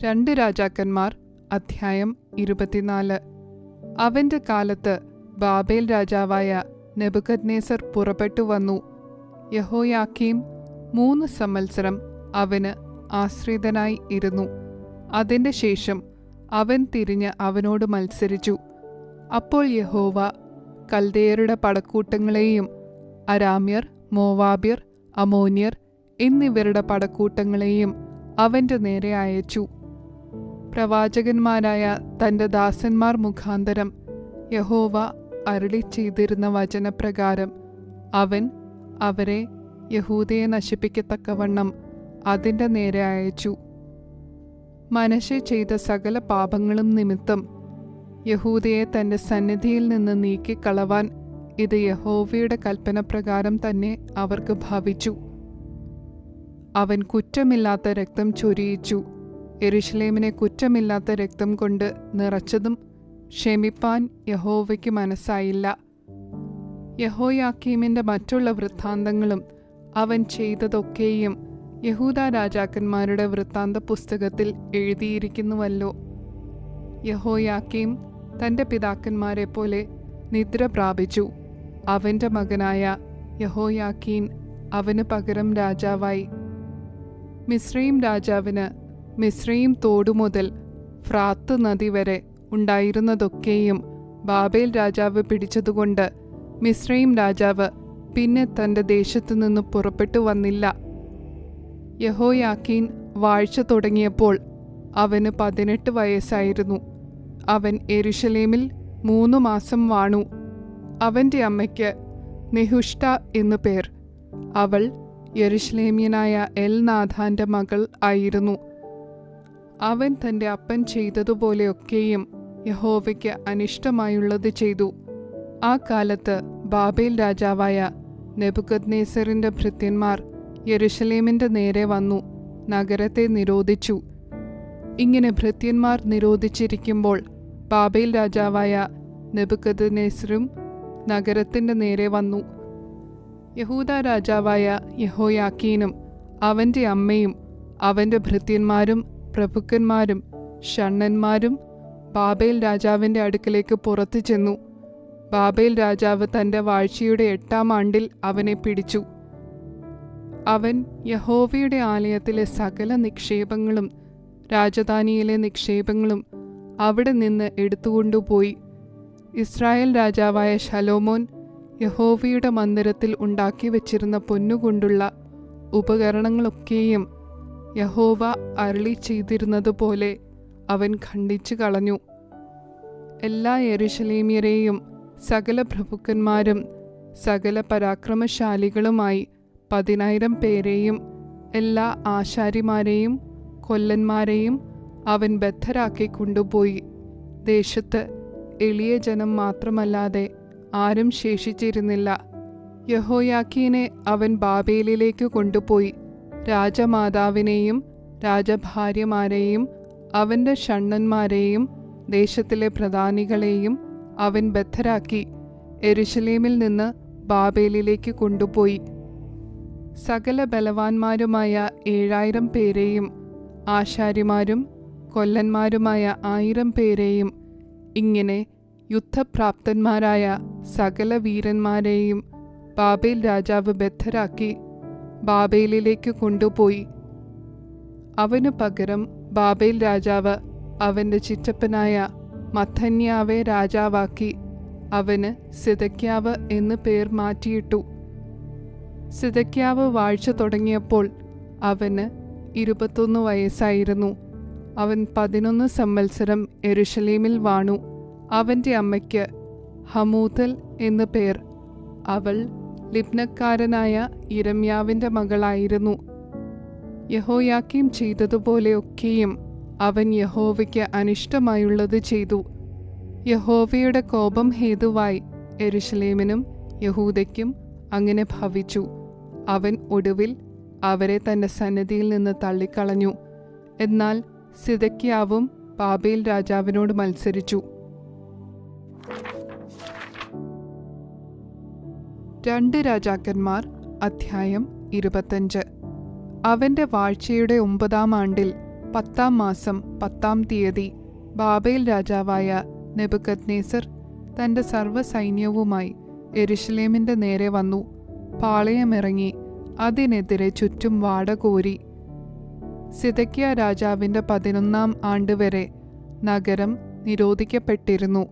2 രാജാക്കന്മാർ അധ്യായം 24. അവന്റെ കാലത്ത് ബാബേൽ രാജാവായ നെബൂഖദ്നേസർ പുറപ്പെട്ടു വന്നു. യെഹോയാക്കീം 3 സംവത്സരം അവന് ആശ്രിതനായി ഇരുന്നു. അതിന്റെ ശേഷം അവൻ തിരിഞ്ഞ് അവനോട് മത്സരിച്ചു. അപ്പോൾ യഹോവ കൽദയരുടെ പടക്കൂട്ടങ്ങളെയും അരാമ്യർ, മോവാബ്യർ, അമോന്യർ എന്നിവരുടെ പടക്കൂട്ടങ്ങളെയും അവന്റെ നേരെ അയച്ചു. പ്രവാചകന്മാരായ തന്റെ ദാസന്മാർ മുഖാന്തരം യഹോവ അരുളി ചെയ്തിരുന്ന വചനപ്രകാരം അവൻ അവരെ യഹൂദയെ നശിപ്പിക്കത്തക്കവണ്ണം അതിന്റെ നേരെ അയച്ചു. മനശ്ശെ ചെയ്ത സകല പാപങ്ങളും നിമിത്തം യഹൂദയെ തന്റെ സന്നിധിയിൽ നിന്ന് നീക്കിക്കളവാൻ ഇത് യഹോവയുടെ കൽപ്പനപ്രകാരം തന്നെ അവർക്ക് ഭവിച്ചു. അവൻ കുറ്റമില്ലാത്ത രക്തം ചൊരിയിച്ചു. യെരൂശലേമിനെ കുറ്റമില്ലാത്ത രക്തം കൊണ്ട് നിറച്ചതും ക്ഷമിപ്പാൻ യഹോവയ്ക്ക് മനസ്സായില്ല. യഹോയാക്കീമിന്റെ മറ്റുള്ള വൃത്താന്തങ്ങളും അവൻ ചെയ്തതൊക്കെയും യഹൂദാ രാജാക്കന്മാരുടെ വൃത്താന്ത പുസ്തകത്തിൽ എഴുതിയിരിക്കുന്നുവല്ലോ. യഹോയാക്കീം തന്റെ പിതാക്കന്മാരെ പോലെ നിദ്ര പ്രാപിച്ചു. അവന്റെ മകനായ യഹോയാക്കീൻ അവന് പകരം രാജാവായി. മിസ്രയീം രാജാവിന് മിസ്രയീം തോടുമുതൽ ഫ്രാത്ത് നദി വരെ ഉണ്ടായിരുന്നതൊക്കെയും ബാബേൽ രാജാവ് പിടിച്ചതുകൊണ്ട് മിസ്രയീം രാജാവ് പിന്നെ തന്റെ ദേശത്തു നിന്ന് പുറപ്പെട്ടു വന്നില്ല. യഹോയാക്കീൻ വാഴ്ച തുടങ്ങിയപ്പോൾ അവന് 18 വയസ്സായിരുന്നു. അവൻ യെരൂശലേമിൽ 3 മാസം വാണു. അവന്റെ അമ്മയ്ക്ക് നെഹുഷ്ഠ എന്നു പേർ. അവൾ യെരൂശലേമ്യനായ എൽനാഥാന്റെ മകൾ ആയിരുന്നു. അവൻ തന്റെ അപ്പൻ ചെയ്തതുപോലെയൊക്കെയും യഹോവയ്ക്ക് അനിഷ്ടമായുള്ളത് ചെയ്തു. ആ കാലത്ത് ബാബേൽ രാജാവായ നെബൂഖദ്നേസറിന്റെ ഭൃത്യന്മാർ യെരൂശലേമിന്റെ നേരെ വന്നു നഗരത്തെ നിരോധിച്ചു. ഇങ്ങനെ ഭൃത്യന്മാർ നിരോധിച്ചിരിക്കുമ്പോൾ ബാബേൽ രാജാവായ നെബൂഖദ്നേസറും നഗരത്തിന്റെ നേരെ വന്നു. യഹൂദാ രാജാവായ യഹോയാക്കീനും അവന്റെ അമ്മയും അവന്റെ ഭൃത്യന്മാരും പ്രഭുക്കന്മാരും ഷണ്ഡന്മാരും ബാബേൽ രാജാവിന്റെ അടുക്കലേക്ക് പുറത്തു ചെന്നു. ബാബേൽ രാജാവ് തന്റെ വാഴ്ചയുടെ 8-ാം ആണ്ടിൽ അവനെ പിടിച്ചു. അവൻ യഹോവയുടെ ആലയത്തിലെ സകല നിക്ഷേപങ്ങളും രാജധാനിയിലെ നിക്ഷേപങ്ങളും അവിടെ നിന്ന് എടുത്തുകൊണ്ടുപോയി. ഇസ്രായേൽ രാജാവായ ശലോമോൻ യഹോവയുടെ മന്ദിരത്തിൽ ഉണ്ടാക്കി വച്ചിരുന്ന പൊന്നുകൊണ്ടുള്ള ഉപകരണങ്ങളൊക്കെയും യഹോവ അരുളി ചെയ്തിരുന്നതുപോലെ അവൻ ഖണ്ഡിച്ചു കളഞ്ഞു. എല്ലാ യെരൂശലേമ്യരെയും സകല പ്രഭുക്കന്മാരും സകല പരാക്രമശാലികളുമായി 10,000 പേരെയും എല്ലാ ആശാരിമാരെയും കൊല്ലന്മാരെയും അവൻ ബദ്ധരാക്കി കൊണ്ടുപോയി. ദേശത്ത് എളിയ ജനം മാത്രമല്ലാതെ ആരും ശേഷിച്ചിരുന്നില്ല. യഹോയാക്കീനെ അവൻ ബാബേലിലേക്ക് കൊണ്ടുപോയി. രാജമാതാവിനെയും രാജഭാര്യമാരെയും അവന്റെ ഷണ്ഡന്മാരെയും ദേശത്തിലെ പ്രധാനികളെയും അവൻ ബദ്ധരാക്കി യെരൂശലേമിൽ നിന്ന് ബാബേലിലേക്ക് കൊണ്ടുപോയി. സകല ബലവാന്മാരുമായ 7,000 പേരെയും ആശാരിമാരും കൊല്ലന്മാരുമായ 1,000 പേരെയും ഇങ്ങനെ യുദ്ധപ്രാപ്തന്മാരായ സകല വീരന്മാരെയും ബാബേൽ രാജാവ് ബദ്ധരാക്കി ബാബേലിലേക്ക് കൊണ്ടുപോയി. അവനു പകരം ബാബേൽ രാജാവ് അവന്റെ ചിറ്റപ്പനായ മത്ഥന്യാവെ രാജാവാക്കി അവന് സിദെക്കീയാവ് എന്ന് പേർ മാറ്റിയിട്ടു. സിദെക്കീയാവ് വാഴ്ച തുടങ്ങിയപ്പോൾ അവന് 21 വയസ്സായിരുന്നു. അവൻ 11 സംവത്സരം യെരൂശലേമിൽ വാണു. അവന്റെ അമ്മയ്ക്ക് ഹമൂതൽ എന്നു പേർ. അവൾ ലിബ്നക്കാരനായ യിരെമ്യാവിന്റെ മകളായിരുന്നു. യഹോയാക്കീം ചെയ്തതുപോലെയൊക്കെയും അവൻ യഹോവയ്ക്ക് അനിഷ്ടമായുള്ളത് ചെയ്തു. യഹോവയുടെ കോപം ഹേതുവായി യെരൂശലേമിനും യഹൂദയ്ക്കും അങ്ങനെ ഭവിച്ചു. അവൻ ഒടുവിൽ അവരെ തന്റെ സന്നിധിയിൽ നിന്ന് തള്ളിക്കളഞ്ഞു. എന്നാൽ സിദെക്കീയാവും ബാബേൽ രാജാവിനോട് മത്സരിച്ചു. 2 രാജാക്കന്മാർ അധ്യായം 25. അവന്റെ വാഴ്ചയുടെ 9-ാം ആണ്ടിൽ 10-ാം മാസം 10-ാം തീയതി ബാബേൽ രാജാവായ നെബൂഖദ്നേസർ തന്റെ സർവ്വസൈന്യവുമായി യെരുശലേമിന്റെ നേരെ വന്നു. പാളയമിറങ്ങി അതിനെതിരെ ചുറ്റും വാടകോരി. സിദെക്കിയാ രാജാവിന്റെ 11-ാം ആണ്ട് വരെ നഗരം നിരോധിക്കപ്പെട്ടിരുന്നു.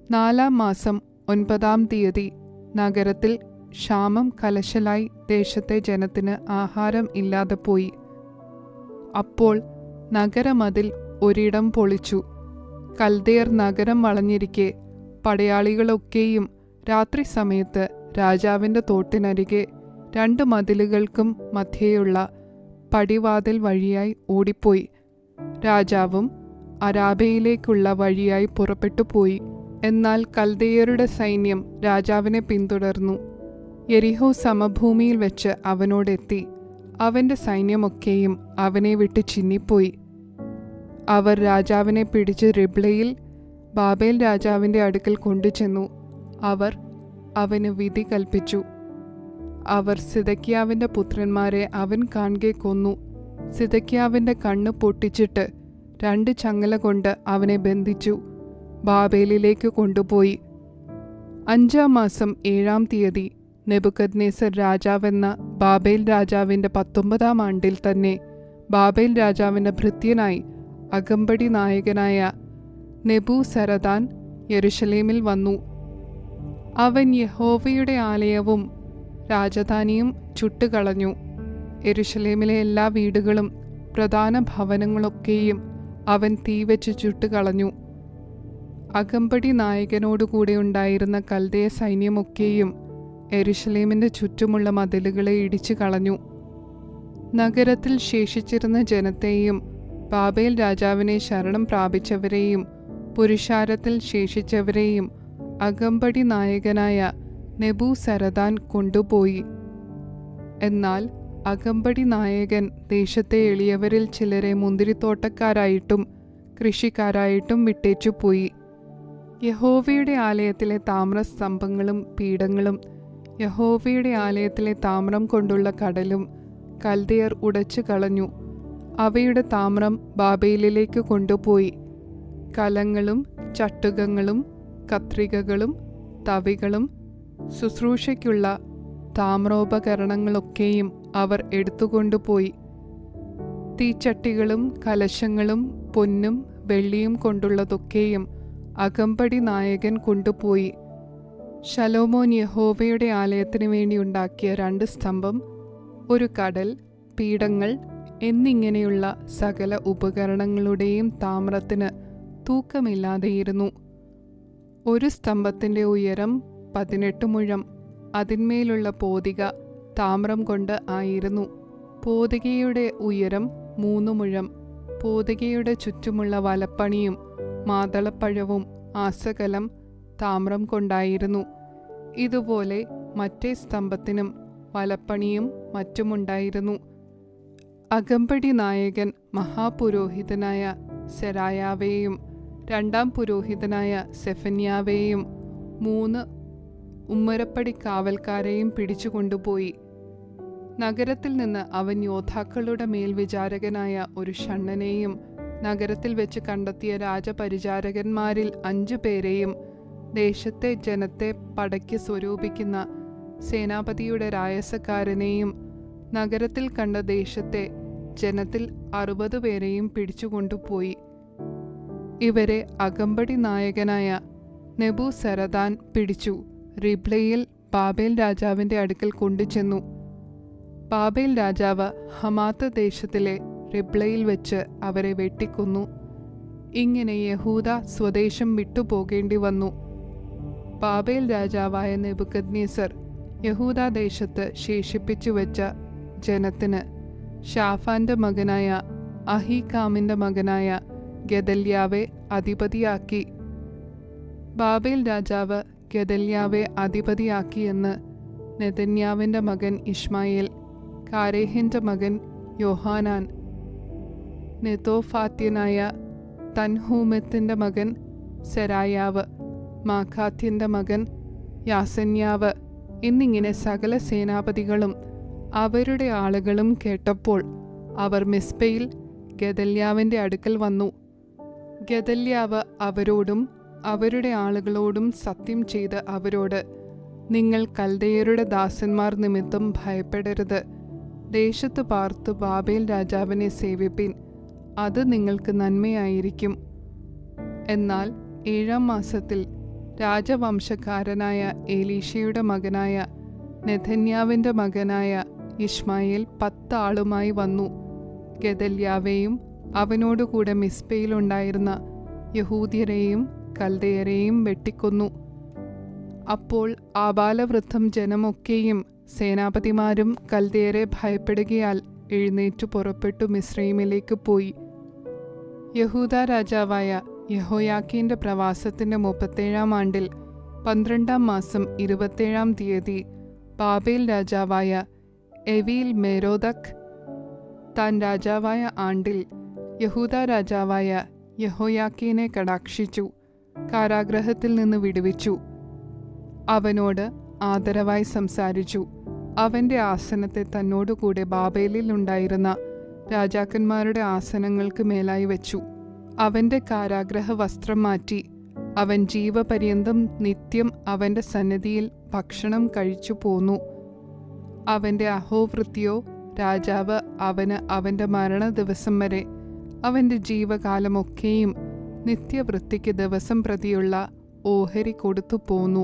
4-ാം മാസം 9-ാം തീയതി നഗരത്തിൽ ക്ഷാമം കലശലായി ദേശത്തെ ജനത്തിന് ആഹാരം ഇല്ലാതെ പോയി. അപ്പോൾ നഗരമതിൽ ഒരിടം പൊളിച്ചു. കൽദയർ നഗരം വളഞ്ഞിരിക്കെ പടയാളികളൊക്കെയും രാത്രി സമയത്ത് രാജാവിന്റെ തോട്ടിനരികെ 2 മതിലുകൾക്കും മധ്യേയുള്ള പടിവാതിൽ വഴിയായി ഓടിപ്പോയി. രാജാവും അരാബയിലേക്കുള്ള വഴിയായി പുറപ്പെട്ടു പോയി. എന്നാൽ കൽദയരുടെ സൈന്യം രാജാവിനെ പിന്തുടർന്നു. യെരിഹോ സമഭൂമിയിൽ വെച്ച് അവനോടെത്തി. അവന്റെ സൈന്യമൊക്കെയും അവനെ വിട്ട് ചിന്നിപ്പോയി. അവർ രാജാവിനെ പിടിച്ച് റിബ്ലയിൽ ബാബേൽ രാജാവിന്റെ അടുക്കൽ കൊണ്ടുചെന്നു. അവർ അവന് വിധി കൽപ്പിച്ചു. അവർ സിദെക്കിയാവിന്റെ പുത്രന്മാരെ അവൻ കാൺകെ കൊന്നു. സിദെക്കിയാവിന്റെ കണ്ണ് പൊട്ടിച്ചിട്ട് 2 ചങ്ങല കൊണ്ട് അവനെ ബന്ധിച്ചു ബാബേലിലേക്ക് കൊണ്ടുപോയി. 5-ാം മാസം 7-ാം തീയതി നെബൂഖദ്നേസർ രാജാവെന്ന ബാബേൽ രാജാവിന്റെ 19-ാം ആണ്ടിൽ തന്നെ ബാബേൽ രാജാവിന്റെ ഭൃത്യനായി അകമ്പടി നായകനായ നെബൂസരദാൻ യെരുശലേമിൽ വന്നു. അവൻ യഹോവയുടെ ആലയവും രാജധാനിയും ചുട്ടുകളഞ്ഞു. യെരുശലേമിലെ എല്ലാ വീടുകളും പ്രധാന ഭവനങ്ങളൊക്കെയും അവൻ തീവെച്ച് ചുട്ടുകളഞ്ഞു. അകമ്പടി നായകനോടുകൂടെ ഉണ്ടായിരുന്ന കൽദയ സൈന്യമൊക്കെയും യെരുശലേമിന്റെ ചുറ്റുമുള്ള മതിലുകളെ ഇടിച്ചു കളഞ്ഞു. നഗരത്തിൽ ശേഷിച്ചിരുന്ന ജനത്തെയും ബാബേൽ രാജാവിനെ ശരണം പ്രാപിച്ചവരെയും പുരുഷാരത്തിൽ ശേഷിച്ചവരെയും അകമ്പടി നായകനായ നെബൂസരദാൻ കൊണ്ടുപോയി. എന്നാൽ അകമ്പടി നായകൻ ദേശത്തെ എളിയവരിൽ ചിലരെ മുന്തിരിത്തോട്ടക്കാരായിട്ടും കൃഷിക്കാരായിട്ടും വിട്ടേച്ചുപോയി. യഹോവയുടെ ആലയത്തിലെ താമ്രസ്തംഭങ്ങളും പീഠങ്ങളും യഹോവയുടെ ആലയത്തിലെ താമ്രം കൊണ്ടുള്ള കടലും കൽദയർ ഉടച്ചു കളഞ്ഞു. അവയുടെ താമ്രം ബാബേലിലേക്ക് കൊണ്ടുപോയി. കലങ്ങളും ചട്ടുകങ്ങളും കത്രികകളും തവികളും ശുശ്രൂഷയ്ക്കുള്ള താമ്രോപകരണങ്ങളൊക്കെയും അവർ എടുത്തുകൊണ്ടുപോയി. തീച്ചട്ടികളും കലശങ്ങളും പൊന്നും വെള്ളിയും കൊണ്ടുള്ളതൊക്കെയും അകമ്പടി നായകൻ കൊണ്ടുപോയി. ശലോമോൻ യഹോവയുടെ ആലയത്തിന് വേണ്ടി ഉണ്ടാക്കിയ 2 സ്തംഭം, ഒരു കടൽ, പീഠങ്ങൾ എന്നിങ്ങനെയുള്ള സകല ഉപകരണങ്ങളുടെയും താമ്രത്തിന് തൂക്കമില്ലാതെയിരുന്നു. ഒരു സ്തംഭത്തിന്റെ ഉയരം 18 മുഴം, അതിന്മേലുള്ള പോതിക താമ്രം കൊണ്ട് ആയിരുന്നു. പോതികയുടെ ഉയരം 3 മുഴം. പോതികയുടെ ചുറ്റുമുള്ള വലപ്പണിയും മാതളപ്പഴവും ആസകലം താമ്രം കൊണ്ടായിരുന്നു. ഇതുപോലെ മറ്റേ സ്തംഭത്തിനും വലപ്പണിയും മറ്റുമുണ്ടായിരുന്നു. അകമ്പടി നായകൻ മഹാപുരോഹിതനായ സെരായാവേയും 2-ാം പുരോഹിതനായ സെഫന്യാവേയും 3 ഉമ്മരപ്പടി കാവൽക്കാരെയും പിടിച്ചുകൊണ്ടുപോയി. നഗരത്തിൽ നിന്ന് അവൻ യോദ്ധാക്കളുടെ മേൽവിചാരകനായ ഒരു ഷണ്ഡനെയും നഗരത്തിൽ വെച്ച് കണ്ടെത്തിയ രാജപരിചാരകന്മാരിൽ 5 പേരെയും ദേശത്തെ ജനത്തെ പടയ്ക്ക് സ്വരൂപിക്കുന്ന സേനാപതിയുടെ രായസക്കാരനെയും നഗരത്തിൽ കണ്ട ദേശത്തെ ജനത്തിൽ 60 പേരെയും പിടിച്ചുകൊണ്ടുപോയി. ഇവരെ അകമ്പടി നായകനായ നെബൂസരദാൻ പിടിച്ചു റിബ്ലയിൽ ബാബേൽ രാജാവിന്റെ അടുക്കൽ കൊണ്ടുചെന്നു. ബാബേൽ രാജാവ് ഹമാത്ത് ദേശത്തിലെ റിബ്ലയിൽ വെച്ച് അവരെ വെട്ടിക്കൊന്നു. ഇങ്ങനെ യഹൂദ സ്വദേശം വിട്ടുപോകേണ്ടി വന്നു. ബാബേൽ രാജാവായ നെബൂഖദ്നേസർ യഹൂദാദേശത്ത് ശേഷിപ്പിച്ചു വെച്ച ജനത്തിന് ഷാഫാന്റെ മകനായ അഹീകാമിന്റെ മകനായ ഗെദല്യാവെ അധിപതിയാക്കി. ബാബേൽ രാജാവ് ഗെദല്യാവെ അധിപതിയാക്കിയെന്ന് നെതന്യാവിന്റെ മകൻ ഇഷ്മായേൽ, കാരേഹിന്റെ മകൻ യോഹാനാൻ, നെതോഫാത്യനായ തൻഹൂമെത്തിന്റെ മകൻ സെരായാവ്, മാഖാത്യന്റെ മകൻ യാസന്യാവ് എന്നിങ്ങനെ സകല സേനാപതികളും അവരുടെ ആളുകളും കേട്ടപ്പോൾ അവർ മിസ്പയിൽ ഗെദല്യാവിൻ്റെ അടുക്കൽ വന്നു. ഗെദല്യാവ് അവരോടും അവരുടെ ആളുകളോടും സത്യം ചെയ്ത് അവരോട്, നിങ്ങൾ കൽദയരുടെ ദാസന്മാർ നിമിത്തം ഭയപ്പെടരുത്. ദേശത്ത് പാർത്ത് ബാബേൽ രാജാവിനെ സേവിപ്പിൻ, അത് നിങ്ങൾക്ക് നന്മയായിരിക്കും. എന്നാൽ 7-ാം മാസത്തിൽ രാജവംശക്കാരനായ എലീശയുടെ മകനായ നെഥന്യാവിൻ്റെ മകനായ ഇശ്മായേൽ 10 ആളുമായി വന്നു. ഗെദല്യാവെയും അവനോടുകൂടെ മിസ്പയിലുണ്ടായിരുന്ന യഹൂദ്യരെയും കൽദയരെയും വെട്ടിക്കൊന്നു. അപ്പോൾ ആബാലവൃദ്ധം ജനമൊക്കെയും സേനാപതിമാരും കൽദയരെ ഭയപ്പെടുകയാൽ എഴുന്നേറ്റു പുറപ്പെട്ടു മിസ്രയീമിലേക്ക് പോയി. യഹൂദ രാജാവായ യഹോയാക്കീന്റെ പ്രവാസത്തിന്റെ 37-ാം ആണ്ടിൽ 12-ാം മാസം 27-ാം തീയതി ബാബേൽ രാജാവായ എവീൽ മെരോദക് താൻ രാജാവായ ആണ്ടിൽ യഹൂദ രാജാവായ യഹോയാക്കീനെ കടാക്ഷിച്ചു, കാരാഗ്രഹത്തിൽ നിന്ന് വിടുവിച്ചു. അവനോട് ആദരവായി സംസാരിച്ചു. അവൻ്റെ ആസനത്തെ തന്നോടുകൂടെ ബാബേലിൽ ഉണ്ടായിരുന്ന രാജാക്കന്മാരുടെ ആസനങ്ങൾക്ക് മേലായി വെച്ചു. അവൻ്റെ കാരാഗ്രഹ വസ്ത്രം മാറ്റി അവൻ ജീവപര്യന്തം നിത്യം അവൻ്റെ സന്നിധിയിൽ ഭക്ഷണം കഴിച്ചു പോന്നു. അവൻ്റെ അഹോവൃത്തിയോ രാജാവ് അവന് അവൻ്റെ മരണ ദിവസം വരെ അവൻ്റെ ജീവകാലമൊക്കെയും നിത്യവൃത്തിക്ക് ദിവസം പ്രതിയുള്ള ഓഹരി കൊടുത്തു പോന്നു.